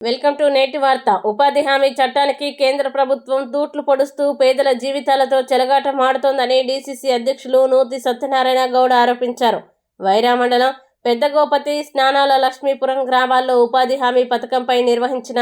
Welcome to నేటి వార్త. ఉపాధి హామీ చట్టానికి కేంద్ర ప్రభుత్వం తూట్లు పొడుస్తూ పేదల జీవితాలతో చెలగాటం ఆడుతోందని డీసీసీ అధ్యక్షులు నూతి సత్యనారాయణ గౌడ్ ఆరోపించారు. వైరా మండలం పెద్దగోపతి, స్నానాల లక్ష్మీపురం గ్రామాల్లో ఉపాధి హామీ పథకంపై నిర్వహించిన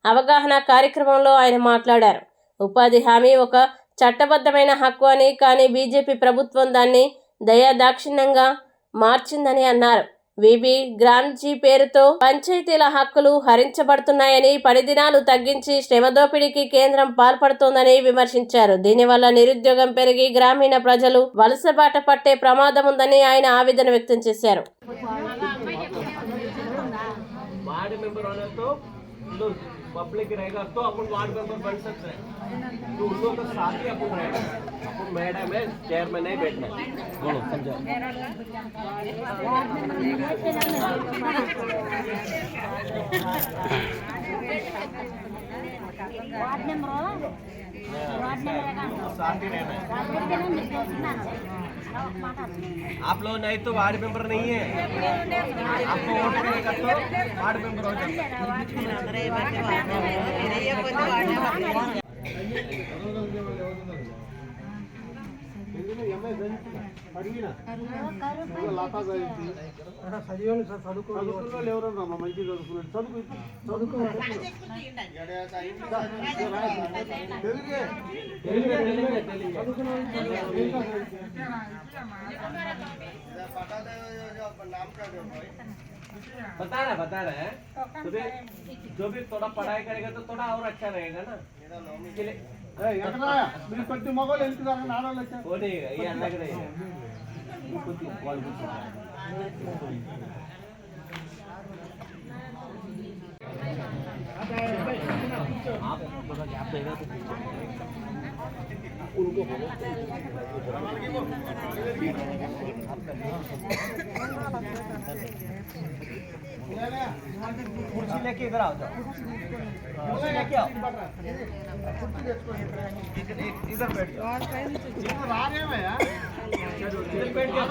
అవగాహన కార్యక్రమంలో ఆయన మాట్లాడారు. ఉపాధి హామీ ఒక చట్టబద్ధమైన హక్కు అని, కానీ బీజేపీ ప్రభుత్వం దాన్ని దయాదాక్షిణ్యంగా మార్చిందని అన్నారు. విబి గ్రామ్జీ పేరుతో పంచాయతీల హక్కులు హరించబడుతున్నాయని, పని దినాలు తగ్గించి శ్రమ దోపిడీకి కేంద్రం పాల్పడుతోందని విమర్శించారు. దీనివల్ల నిరుద్యోగం పెరిగి గ్రామీణ ప్రజలు వలసబాట పట్టే ప్రమాదం ఉందని ఆయన ఆవేదన వ్యక్తం చేశారు. पब्लिक रहेगा तो अपन वार्ड मेंबर बन सकते हैं, तो उन लोगों का साथ ही अपन रहेगा। अपन मैडम है, चेयर में नहीं बैठना। बोलो समझाओ। वार्ड मेंबर साथ ही रहना है। आप लोग नहीं तो वार्ड मेंबर नहीं है, आपको वोट करेगा तो वार्ड मेंबर हो जाएगा। बता रहे हैं तो जो भी थोड़ा पढ़ाई करेगा तो थोड़ा और अच्छा रहेगा ना। ये अलग रहेगा। आप गैप देगा तो उनको कुर्सी लेके इधर आओ, कुर्सी लेके आओ, इधर बैठ जाओ। इधर बैठ जाओ।